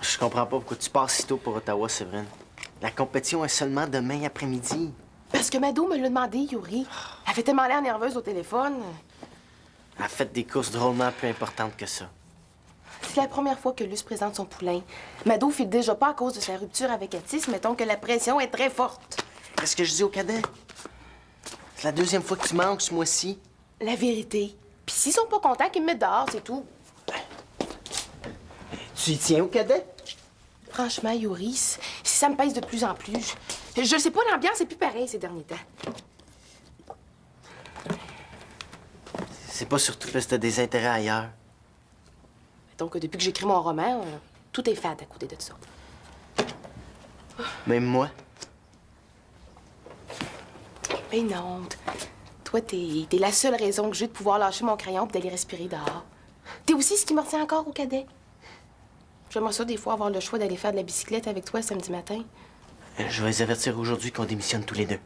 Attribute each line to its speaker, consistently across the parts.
Speaker 1: Je comprends pas pourquoi tu pars si tôt pour Ottawa, Séverine. La compétition est seulement demain après-midi.
Speaker 2: Parce que Mado me l'a demandé, Yuri. Elle fait tellement l'air nerveuse au téléphone.
Speaker 1: Elle a fait des courses drôlement plus importantes que ça.
Speaker 2: C'est la première fois que Luce présente son poulain. Mado file déjà pas à cause de sa rupture avec Atis. Mettons que la pression est très forte.
Speaker 1: Qu'est-ce que je dis au cadet? C'est la deuxième fois que tu manques ce mois-ci.
Speaker 2: La vérité. Puis s'ils sont pas contents, qu'ils me mettent dehors, c'est tout.
Speaker 1: Tu y tiens au cadet?
Speaker 2: Franchement, Yuri, ça me pèse de plus en plus. Je sais pas, l'ambiance est plus pareille ces derniers temps.
Speaker 1: C'est pas surtout parce que t'as des intérêts ailleurs.
Speaker 2: Donc, depuis que j'écris mon roman, tout est fait à côté de ça.
Speaker 1: Même moi.
Speaker 2: Mais non. Toi, t'es la seule raison que j'ai de pouvoir lâcher mon crayon et d'aller respirer dehors. T'es aussi ce qui me retient encore au cadet. J'aimerais ça, des fois, avoir le choix d'aller faire de la bicyclette avec toi le samedi matin.
Speaker 1: Je vais les avertir aujourd'hui qu'on démissionne tous les deux.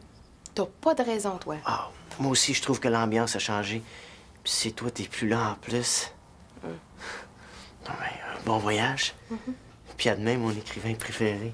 Speaker 2: T'as pas de raison, toi.
Speaker 1: Ah, moi aussi, je trouve que l'ambiance a changé. Puis si toi, t'es plus là en plus. Non, mais, bon voyage. Puis à demain, mon écrivain préféré.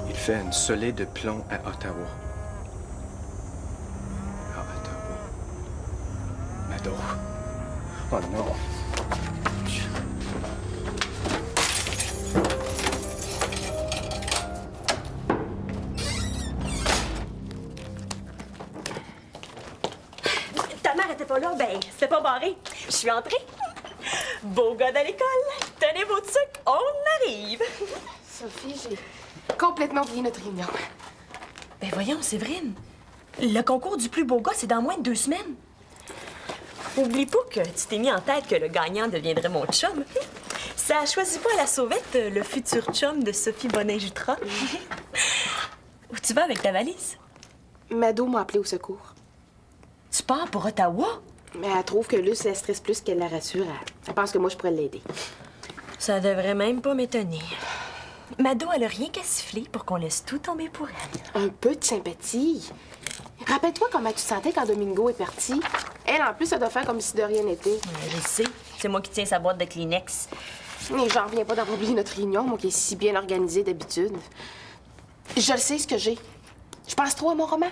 Speaker 3: Il fait une solide de plomb à Ottawa. À Ottawa. Mado. Oh non.
Speaker 4: Ta mère était pas là, ben, c'était pas barré. Je suis entrée. Beau gars de l'école, tenez vos trucs, on arrive.
Speaker 2: Sophie, j'ai complètement oublié notre réunion.
Speaker 4: Ben voyons, Séverine, le concours du plus beau gars, c'est dans moins de 2 semaines. Oublie pas que tu t'es mis en tête que le gagnant deviendrait mon chum. Ça choisit pas à la sauvette le futur chum de Sophie Bonin-Jutras. Où tu vas avec ta valise?
Speaker 2: Mado m'a appelé au secours.
Speaker 4: Tu pars pour Ottawa?
Speaker 2: Mais elle trouve que Luce la stresse plus qu'elle la rassure. Elle pense que moi, je pourrais l'aider.
Speaker 4: Ça devrait même pas m'étonner. Mado, elle a rien qu'à siffler pour qu'on laisse tout tomber pour elle.
Speaker 2: Un peu de sympathie. Rappelle-toi comment tu te sentais quand Domingo est parti. Elle, en plus, elle doit faire comme si de rien n'était.
Speaker 4: Je sais, c'est moi qui tiens sa boîte de Kleenex.
Speaker 2: Mais j'en reviens pas d'avoir oublié notre réunion, moi qui est si bien organisée d'habitude. Je le sais, ce que j'ai. Je pense trop à mon roman.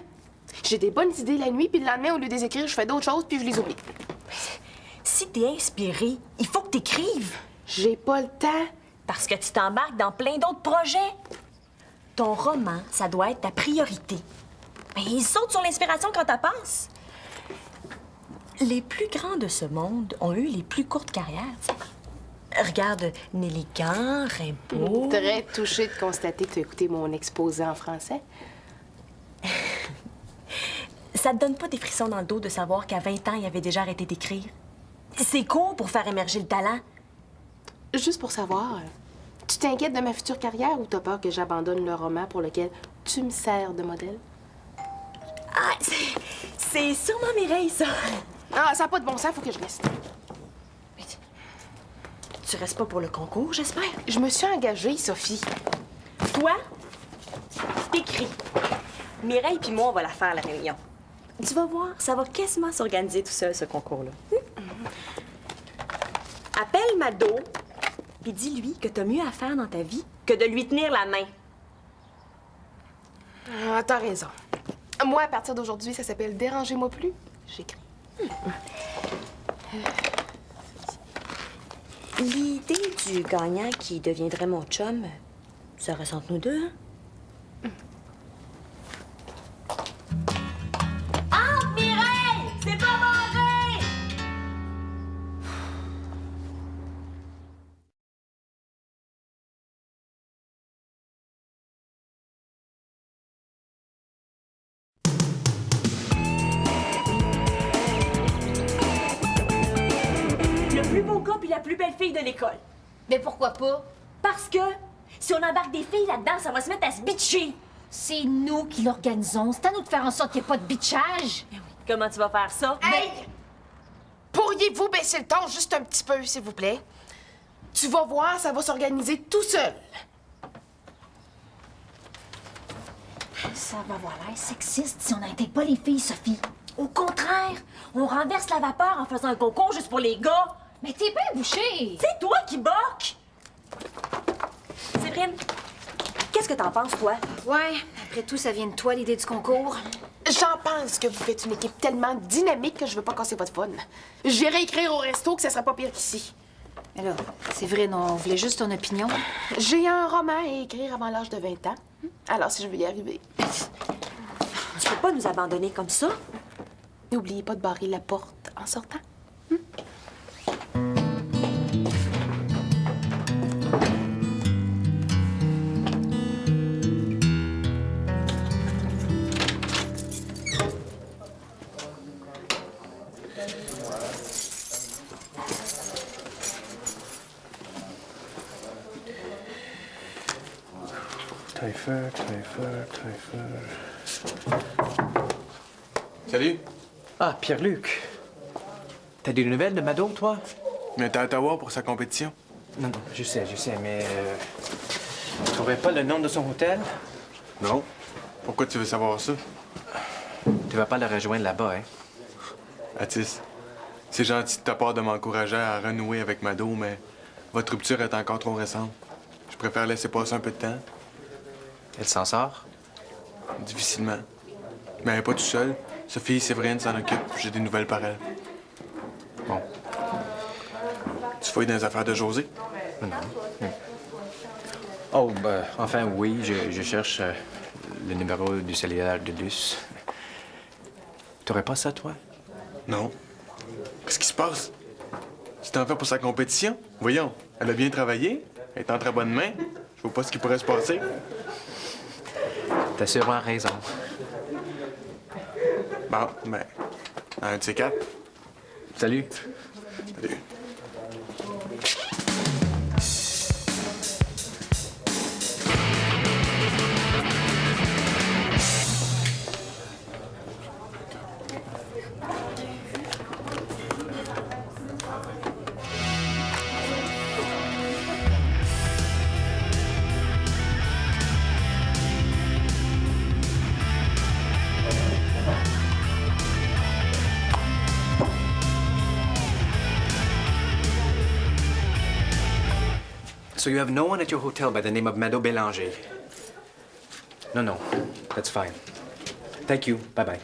Speaker 2: J'ai des bonnes idées la nuit, puis le lendemain, au lieu de les écrire, je fais d'autres choses, puis je les oublie.
Speaker 4: Si t'es inspiré, il faut que t'écrives.
Speaker 2: J'ai pas le temps.
Speaker 4: Parce que tu t'embarques dans plein d'autres projets. Ton roman, ça doit être ta priorité. Mais il saute sur l'inspiration quand t'as passe. Les plus grands de ce monde ont eu les plus courtes carrières. T'sais. Regarde Nelly Kahn, Rimbaud.
Speaker 2: Très touchée de constater que tu as écouté mon exposé en français.
Speaker 4: Ça te donne pas des frissons dans le dos de savoir qu'à 20 ans, il avait déjà arrêté d'écrire? C'est court pour faire émerger le talent.
Speaker 2: Juste pour savoir, tu t'inquiètes de ma future carrière ou t'as peur que j'abandonne le roman pour lequel tu me sers de modèle?
Speaker 4: Ah, c'est sûrement Mireille, ça.
Speaker 2: Ah, ça n'a pas de bon sens, faut que je reste.
Speaker 4: Mais tu restes pas pour le concours, j'espère?
Speaker 2: Je me suis engagée, Sophie.
Speaker 4: Toi, t'écris. Mireille puis moi, on va la faire, la réunion. Tu vas voir, ça va quasiment s'organiser tout seul, ce concours-là. Appelle Mado, puis dis-lui que t'as mieux à faire dans ta vie que de lui tenir la main.
Speaker 2: Ah, t'as raison. Moi, à partir d'aujourd'hui, ça s'appelle Dérangez-moi plus. J'écris.
Speaker 4: L'idée du gagnant qui deviendrait mon chum, ça ressente nous deux, hein? la plus belle fille de l'école.
Speaker 5: Mais pourquoi pas?
Speaker 4: Parce que si on embarque des filles là-dedans, ça va se mettre à se bitcher.
Speaker 5: C'est nous qui l'organisons. C'est à nous de faire en sorte qu'il n'y ait pas de bitchage.
Speaker 4: Comment tu vas faire ça?
Speaker 2: Hey! Pourriez-vous baisser le ton juste un petit peu, s'il vous plaît? Tu vas voir, ça va s'organiser tout seul.
Speaker 5: Ça va avoir l'air sexiste si on n'intègre pas les filles, Sophie.
Speaker 4: Au contraire, on renverse la vapeur en faisant un concours juste pour les gars.
Speaker 5: Mais t'es bien bouché.
Speaker 4: C'est toi qui boque! Séverine, qu'est-ce que t'en penses, toi?
Speaker 5: Ouais, après tout, ça vient de toi, l'idée du concours.
Speaker 2: J'en pense que vous faites une équipe tellement dynamique que je veux pas casser votre fun. J'irai écrire au resto que ça sera pas pire qu'ici.
Speaker 5: Mais là, c'est vrai, on voulait juste ton opinion.
Speaker 2: J'ai un roman à écrire avant l'âge de 20 ans. Alors, si je veux y arriver,
Speaker 4: Tu peux pas nous abandonner comme ça?
Speaker 2: n'oubliez pas de barrer la porte en sortant.
Speaker 3: Taillefer. Salut.
Speaker 6: Ah, Pierre-Luc. T'as des nouvelles de Mado, toi?
Speaker 3: Il est à Ottawa pour sa compétition.
Speaker 6: Non, je sais, mais... Tu trouvais pas le nom de son hôtel?
Speaker 3: Non. Pourquoi tu veux savoir ça?
Speaker 6: Tu vas pas le rejoindre là-bas, hein?
Speaker 3: Atis, c'est gentil de ta part de m'encourager à renouer avec Mado, mais votre rupture est encore trop récente. Je préfère laisser passer un peu de temps.
Speaker 6: Elle s'en sort?
Speaker 3: Difficilement. Mais elle est pas toute seule. Sophie et Séverine s'en occupent. J'ai des nouvelles par elle.
Speaker 6: Bon.
Speaker 3: Tu fouilles dans les affaires de José?
Speaker 6: Oh, enfin, oui, je cherche le numéro du cellulaire de Luce. T'aurais pas ça, toi?
Speaker 3: Non. Qu'est-ce qui se passe? Tu t'en fais pour sa compétition? Voyons, elle a bien travaillé. Elle est en très bonne main. Je vois pas ce qui pourrait se passer.
Speaker 6: T'as sûrement raison.
Speaker 3: Bon, ben, un de ces quatre.
Speaker 6: Salut.
Speaker 3: Salut.
Speaker 6: So you have no one at your hotel by the name of Mado Bélanger? No, that's fine. Thank you. Bye-bye.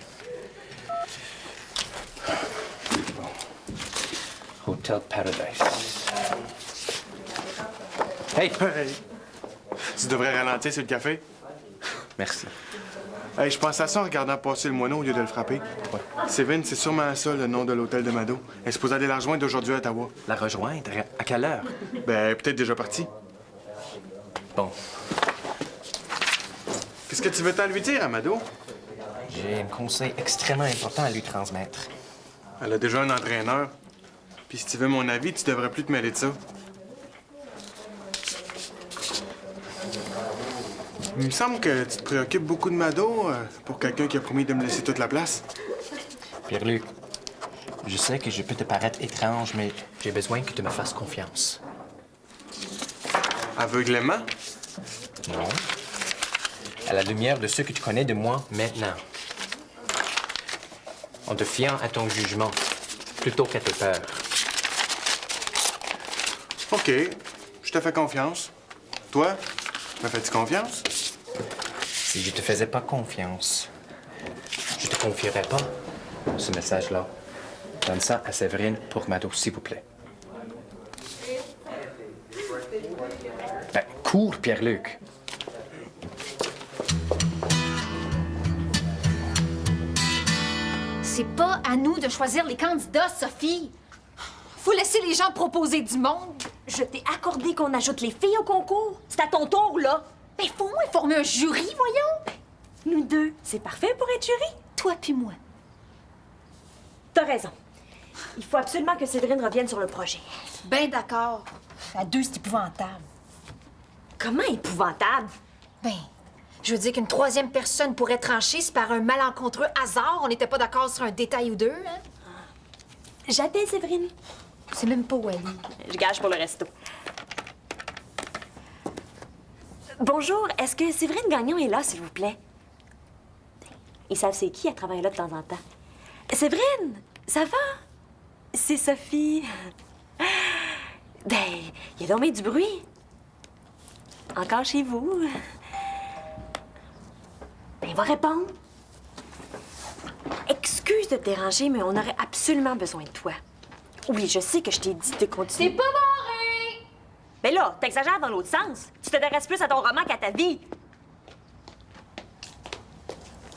Speaker 6: Hotel Paradise. Hey!
Speaker 3: Tu devrais ralentir sur le café.
Speaker 6: Merci.
Speaker 3: Hey, je pensais à ça en regardant passer le moineau au lieu de le frapper. Séverine, c'est sûrement ça le nom de l'hôtel de Mado. Elle est supposée aller la rejoindre aujourd'hui à Ottawa.
Speaker 6: La rejoindre? À quelle heure?
Speaker 3: Ben, peut-être déjà partie.
Speaker 6: Bon,
Speaker 3: Qu'est-ce que tu veux t'en lui dire à Mado?
Speaker 6: j'ai un conseil extrêmement important à lui transmettre.
Speaker 3: Elle a déjà un entraîneur. Puis si tu veux mon avis, tu devrais plus te mêler de ça. Il me semble que tu te préoccupes beaucoup de Mado pour quelqu'un qui a promis de me laisser toute la place.
Speaker 6: Pierre-Luc, je sais que je peux te paraître étrange, mais j'ai besoin que tu me fasses confiance.
Speaker 3: Aveuglément?
Speaker 6: Non. À la lumière de ce que tu connais de moi maintenant. En te fiant à ton jugement, plutôt qu'à tes peurs.
Speaker 3: OK. Je te fais confiance. Toi, me fais-tu confiance?
Speaker 6: Si je te faisais pas confiance, je te confierais pas ce message-là. Donne ça à Séverine pour Mado, s'il vous plaît. Ben, cours, Pierre-Luc.
Speaker 5: C'est pas à nous de choisir les candidats, Sophie. Faut laisser les gens proposer du monde.
Speaker 4: Je t'ai accordé qu'on ajoute les filles au concours. C'est à ton tour, là.
Speaker 5: Mais faut au moins former un jury, voyons.
Speaker 4: Nous deux, c'est parfait pour être jury.
Speaker 5: Toi puis moi.
Speaker 4: T'as raison. Il faut absolument que Séverine revienne sur le projet.
Speaker 5: Ben d'accord. À deux, c'est épouvantable.
Speaker 4: Comment épouvantable?
Speaker 5: Ben, je veux dire qu'une troisième personne pourrait trancher si par un malencontreux hasard, on n'était pas d'accord sur un détail ou deux, hein?
Speaker 4: J'appelle Séverine.
Speaker 5: C'est même pas où elle est.
Speaker 4: Je gage pour le resto. Bonjour, est-ce que Séverine Gagnon est là, s'il vous plaît? Ils savent c'est qui, elle travaille là de temps en temps. Séverine, ça va? C'est Sophie. Ben, il y a donc bien du bruit. Encore chez vous? Ben, il va répondre. Excuse de te déranger, mais on aurait absolument besoin de toi. Oui, je sais que je t'ai dit de continuer.
Speaker 5: C'est pas barré!
Speaker 4: Mais là, t'exagères dans l'autre sens. Tu t'intéresses plus à ton roman qu'à ta vie.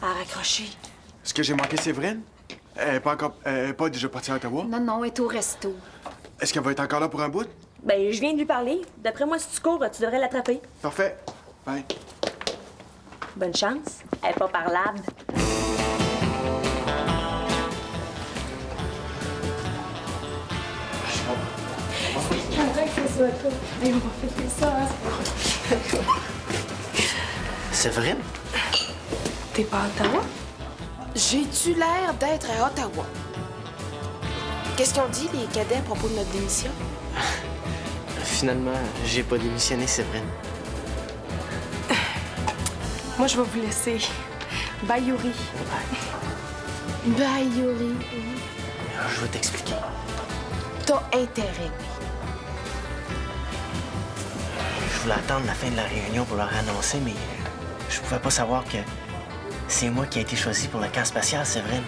Speaker 4: À raccrocher.
Speaker 3: Est-ce que j'ai manqué Séverine? Elle est pas encore... Elle est pas déjà partie à Ottawa?
Speaker 5: Non, non, elle est au resto.
Speaker 3: Est-ce qu'elle va être encore là pour un bout?
Speaker 4: Ben, je viens de lui parler. D'après moi, si tu cours, tu devrais l'attraper.
Speaker 3: Parfait. Bye.
Speaker 4: Bonne chance. Elle est pas parlable.
Speaker 1: Séverine?
Speaker 2: T'es pas à Ottawa? J'ai-tu l'air d'être à Ottawa? Qu'est-ce qu'ils ont dit, les cadets, à propos de notre démission?
Speaker 1: Finalement, j'ai pas démissionné, Séverine.
Speaker 2: Moi, je vais vous laisser. Bye, Yuri. Bye, Yuri.
Speaker 1: Je vais t'expliquer.
Speaker 2: T'as intérêt, oui.
Speaker 1: Je voulais attendre la fin de la réunion pour leur annoncer, mais je pouvais pas savoir que c'est moi qui ai été choisi pour le camp spatial, Séverine.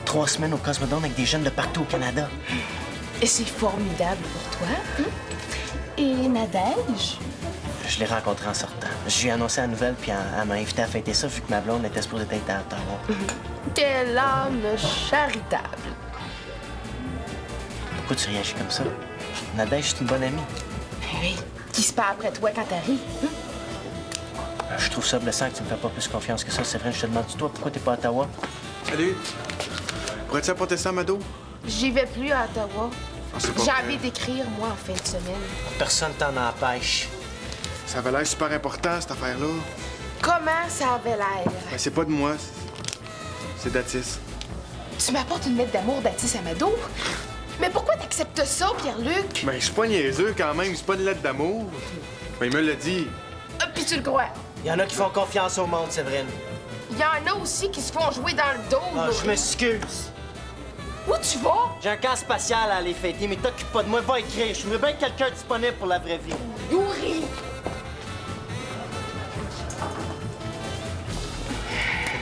Speaker 1: 3 semaines au Cosmodrome avec des jeunes de partout au Canada.
Speaker 2: Et c'est formidable pour toi, hein? Et Nadège?
Speaker 1: Je l'ai rencontrée en sortant. Je lui ai annoncé la nouvelle, puis elle m'a invité à fêter ça, vu que ma blonde était supposée être à Ottawa.
Speaker 2: Quelle âme charitable.
Speaker 1: Pourquoi tu réagis comme ça? Nadège, c'est une bonne amie.
Speaker 2: Oui. Qui se part après toi quand t'arrives? Hein?
Speaker 1: Je trouve ça blessant que tu me fais pas plus confiance que ça, Séverine. Je te demande, toi, pourquoi t'es pas à Ottawa?
Speaker 3: Salut. Pourrais-tu apporter ça, Mado?
Speaker 2: J'y vais plus à Ottawa.
Speaker 3: C'est pas
Speaker 2: J'ai
Speaker 3: vrai.
Speaker 2: envie d'écrire, moi, en fin de semaine.
Speaker 1: Personne t'en empêche.
Speaker 3: Ça avait l'air super important, cette affaire-là.
Speaker 2: Comment ça avait l'air?
Speaker 3: Mais c'est pas de moi. C'est d'Atis.
Speaker 2: Tu m'apportes une lettre d'amour d'Atis Amado? Mais pourquoi t'acceptes ça, Pierre-Luc?
Speaker 3: Mais je suis pas niaiseux quand même, c'est pas une lettre d'amour. Mais il me l'a dit.
Speaker 2: Puis tu le crois?
Speaker 1: Il y en a qui font confiance au monde, Séverine.
Speaker 2: Il y en a aussi qui se font jouer dans le dos.
Speaker 1: Ah,
Speaker 2: là.
Speaker 1: je m'excuse.
Speaker 2: Où tu vas?
Speaker 1: J'ai un camp spatial à aller fêter, mais t'occupe pas de moi. Va écrire. Je veux bien quelqu'un disponible pour la vraie vie.
Speaker 2: Yuri!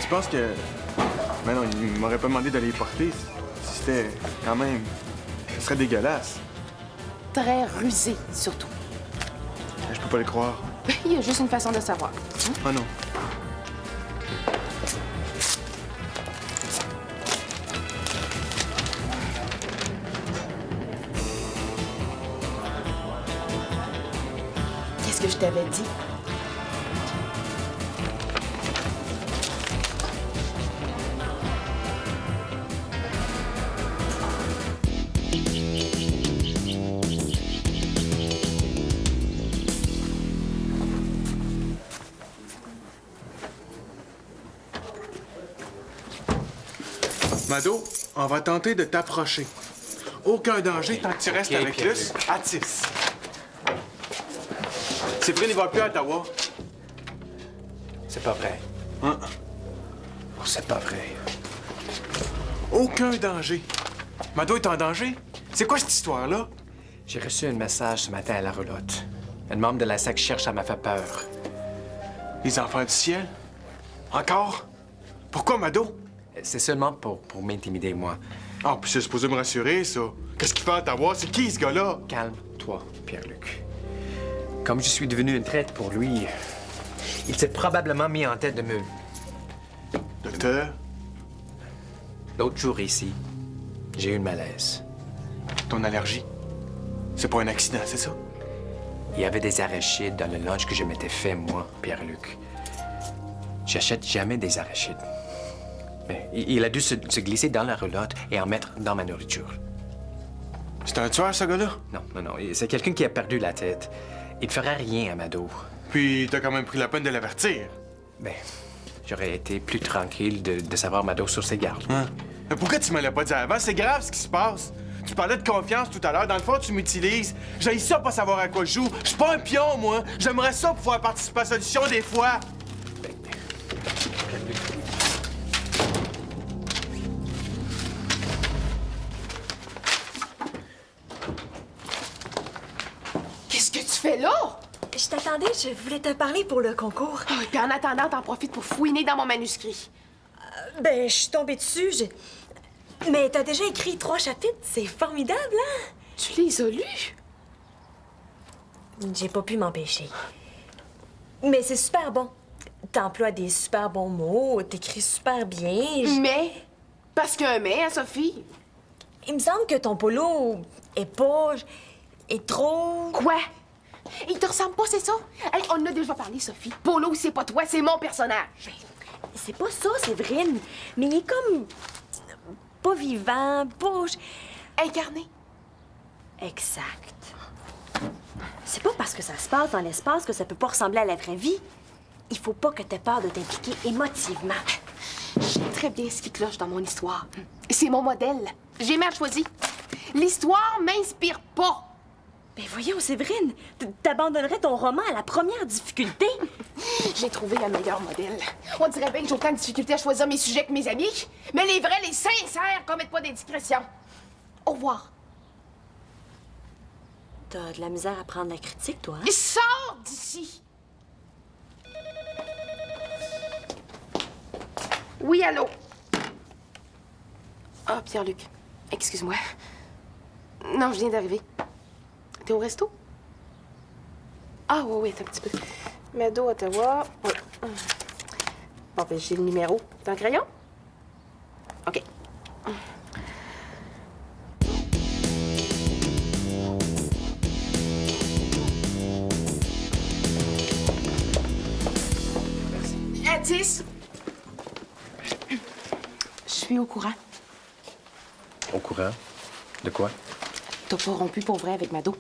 Speaker 3: Tu penses que... Mais non, il m'aurait pas demandé d'aller les porter. Si c'était quand même... Ce serait dégueulasse.
Speaker 2: Très rusé, surtout.
Speaker 3: Je peux pas le croire.
Speaker 2: Il y a juste une façon de savoir.
Speaker 3: Oh non.
Speaker 2: Qu'est-ce que je t'avais dit?
Speaker 3: Mado, on va tenter de t'approcher. Aucun danger tant que tu restes avec Luce. Atis. Séverine, il va plus à Ottawa.
Speaker 6: C'est pas vrai.
Speaker 3: Hein?
Speaker 6: Oh, c'est pas vrai.
Speaker 3: Aucun danger. Mado est en danger? C'est quoi cette histoire-là?
Speaker 6: J'ai reçu un message ce matin à la roulotte. Un membre de la SAC cherche à m'a fait peur.
Speaker 3: Les enfants du ciel? Encore? Pourquoi, Mado?
Speaker 6: C'est seulement pour m'intimider, moi.
Speaker 3: Ah, puis c'est supposé me rassurer, ça. Qu'est-ce qu'il fait à Ottawa? C'est qui, ce gars-là?
Speaker 6: Calme-toi, Pierre-Luc. Comme je suis devenu une traite pour lui, il s'est probablement mis en tête de me...
Speaker 3: Docteur,
Speaker 6: L'autre jour ici, j'ai eu une malaise.
Speaker 3: ton allergie. C'est pas un accident, c'est ça?
Speaker 6: Il y avait des arachides dans le lunch que je m'étais fait, moi, Pierre-Luc. J'achète jamais des arachides. Mais il a dû se glisser dans la roulotte et en mettre dans ma nourriture.
Speaker 3: C'est un tueur, ce gars-là?
Speaker 6: Non, non, non. C'est quelqu'un qui a perdu la tête. Il ne fera rien à Mado.
Speaker 3: Puis t'as quand même pris la peine de l'avertir.
Speaker 6: Ben, j'aurais été plus tranquille de savoir Mado sur ses gardes.
Speaker 3: Hein? Mais pourquoi tu me l'as pas dit avant? C'est grave ce qui se passe. Tu parlais de confiance tout à l'heure. Dans le fond, tu m'utilises. J'ai ça pas savoir à quoi je joue. Je suis pas un pion, moi. J'aimerais ça pouvoir participer à la solution des fois.
Speaker 2: Qu'est-ce que tu fais là?
Speaker 4: Je t'attendais, je voulais te parler pour le concours.
Speaker 2: Oh, et puis en attendant, t'en profites pour fouiner dans mon manuscrit.
Speaker 4: Ben, je suis tombée dessus, Mais t'as déjà écrit 3 chapitres, c'est formidable, hein?
Speaker 2: Tu les as lus?
Speaker 4: J'ai pas pu m'empêcher. Mais c'est super bon. T'emploies des super bons mots, t'écris super bien.
Speaker 2: Mais? Parce qu'un mais, hein, Sophie?
Speaker 4: Il me semble que ton polo est trop...
Speaker 2: Quoi? Il te ressemble pas, c'est ça? Hey, on en a déjà parlé, Sophie. Polo, c'est pas toi, c'est mon personnage.
Speaker 4: C'est pas ça, Séverine. Mais il est comme... pas vivant, pas...
Speaker 2: Incarné.
Speaker 4: Exact. C'est pas parce que ça se passe dans l'espace que ça peut pas ressembler à la vraie vie. Il faut pas que t'aies peur de t'impliquer émotivement.
Speaker 2: Je sais très bien ce qui cloche dans mon histoire. C'est mon modèle. J'ai mal choisi. L'histoire m'inspire pas.
Speaker 4: Ben voyons, Séverine, t'abandonnerais ton roman à la première difficulté?
Speaker 2: J'ai trouvé un meilleur modèle. On dirait bien que j'ai autant de difficultés à choisir mes sujets que mes amis. Mais les vrais, les sincères, commettent pas d'indiscrétion. Au revoir.
Speaker 4: T'as de la misère à prendre la critique, toi, hein?
Speaker 2: Sors d'ici! Oui, allô? Ah, Pierre-Luc. Excuse-moi. Non, je viens d'arriver. T'es au resto? Ah, oui, attends un petit peu. Mado, Ottawa. Oui. Bon, ben, j'ai le numéro. T'as un crayon? OK. Atis! Je suis au courant.
Speaker 6: Au courant? De quoi?
Speaker 2: T'as pas rompu pour vrai avec Mado.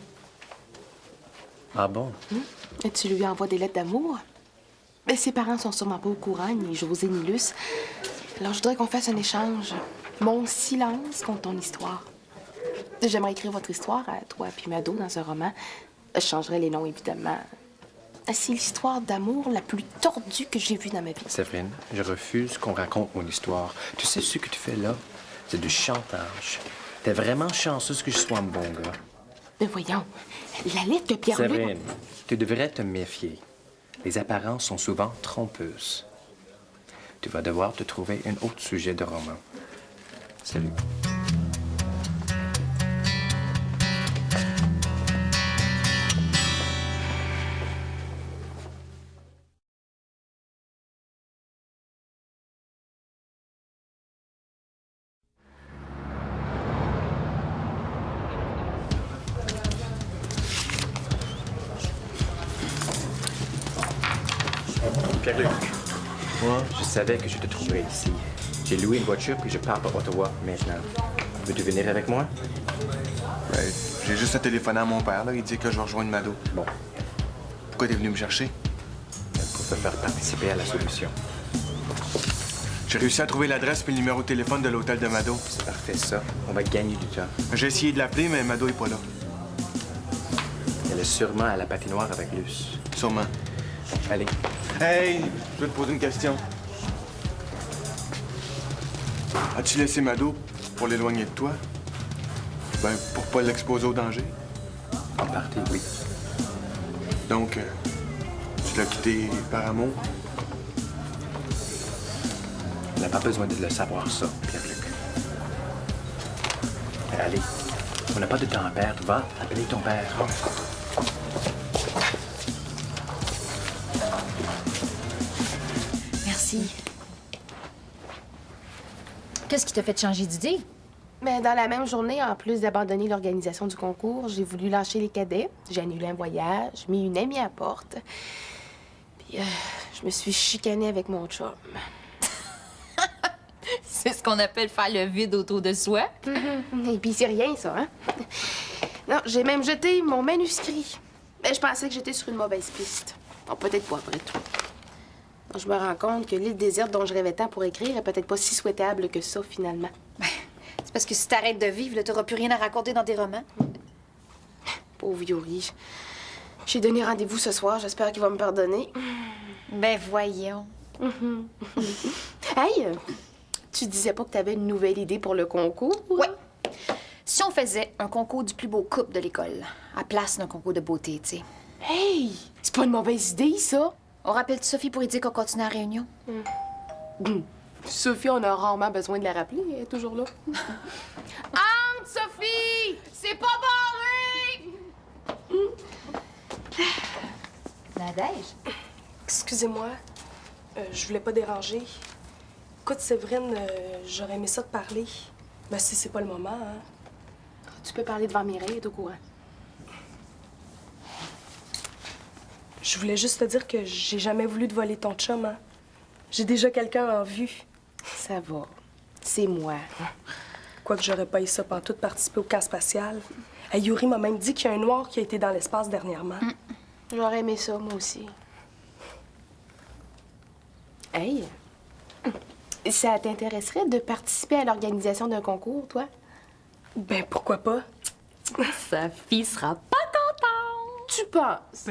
Speaker 6: Ah bon?
Speaker 2: Et tu lui envoies des lettres d'amour? Mais ses parents sont sûrement pas au courant, ni José ni Luce. Alors je voudrais qu'on fasse un échange. Mon silence contre ton histoire. J'aimerais écrire votre histoire à toi puis Mado dans un roman. Je changerais les noms, évidemment. C'est l'histoire d'amour la plus tordue que j'ai vue dans ma vie.
Speaker 6: Séverine, je refuse qu'on raconte mon histoire. Tu sais, ce que tu fais là, c'est du chantage. T'es vraiment chanceuse que je sois un bon gars.
Speaker 2: Mais voyons, la lettre que Pierre-Luc...
Speaker 6: Séverine, tu devrais te méfier. Les apparences sont souvent trompeuses. Tu vas devoir te trouver un autre sujet de roman. Salut. Pierre-Luc, moi, je savais que je te trouverais ici. J'ai loué une voiture puis je pars pour Ottawa maintenant. Veux-tu venir avec moi?
Speaker 3: Ben, j'ai juste à téléphoner à mon père, là. Il dit que je vais rejoindre Mado.
Speaker 6: Bon,
Speaker 3: Pourquoi t'es venu me chercher?
Speaker 6: pour te faire participer à la solution.
Speaker 3: J'ai réussi à trouver l'adresse puis le numéro de téléphone de l'hôtel de Mado.
Speaker 6: C'est parfait, ça. On va gagner du temps.
Speaker 3: J'ai essayé de l'appeler, mais Mado est pas là.
Speaker 6: Elle est sûrement à la patinoire avec Luce.
Speaker 3: Sûrement.
Speaker 6: Allez.
Speaker 3: Hey, je vais te poser une question. As-tu laissé Mado pour l'éloigner de toi? Ben, pour pas l'exposer au danger.
Speaker 6: En partie, oui.
Speaker 3: Donc, tu l'as quitté par amour?
Speaker 6: Elle n'a pas besoin de le savoir, ça, Pierre-Luc. Allez, on n'a pas de temps à perdre. Va, appeler ton père.
Speaker 5: Merci. Qu'est-ce qui t'a fait changer d'idée?
Speaker 2: Mais dans la même journée, en plus d'abandonner l'organisation du concours, j'ai voulu lâcher les cadets. J'ai annulé un voyage, mis une amie à la porte. Puis je me suis chicanée avec mon chum.
Speaker 5: C'est ce qu'on appelle faire le vide autour de soi.
Speaker 2: Et puis c'est rien, ça, hein? Non, j'ai même jeté mon manuscrit. Mais je pensais que j'étais sur une mauvaise piste. Bon, peut-être pas après tout. Je me rends compte que l'île déserte dont je rêvais tant pour écrire est peut-être pas si souhaitable que ça, finalement.
Speaker 5: C'est parce que si t'arrêtes de vivre, là, t'auras plus rien à raconter dans tes romans.
Speaker 2: Pauvre Yuri. J'ai donné rendez-vous ce soir. J'espère qu'il va me pardonner.
Speaker 5: Ben voyons.
Speaker 2: Hey, tu disais pas que t'avais une nouvelle idée pour le concours?
Speaker 5: Ouais. Si on faisait un concours du plus beau couple de l'école, à place d'un concours de beauté, tu sais.
Speaker 2: Hey, c'est pas une mauvaise idée, ça.
Speaker 5: On rappelle Sophie pour lui dire qu'on continue la réunion?
Speaker 2: Sophie, on a rarement besoin de la rappeler. Elle est toujours là. Entre, Sophie! C'est pas barré!
Speaker 5: Nadège?
Speaker 7: Excusez-moi, je voulais pas déranger. Écoute, Séverine, j'aurais aimé ça te parler. Mais si c'est pas le moment, hein.
Speaker 2: Tu peux parler devant Mireille, elle est au courant.
Speaker 7: Je voulais juste te dire que j'ai jamais voulu te voler ton chum, hein. J'ai déjà quelqu'un en vue.
Speaker 2: Ça va. C'est moi.
Speaker 7: Quoique j'aurais pas eu ça pantoute participer au camp spatial. Hey, Yuri m'a même dit qu'il y a un noir qui a été dans l'espace dernièrement.
Speaker 2: J'aurais aimé ça, moi aussi. Hey, ça t'intéresserait de participer à l'organisation d'un concours, toi?
Speaker 7: Ben, pourquoi pas?
Speaker 4: Sophie sera pas contente.
Speaker 2: Tu penses?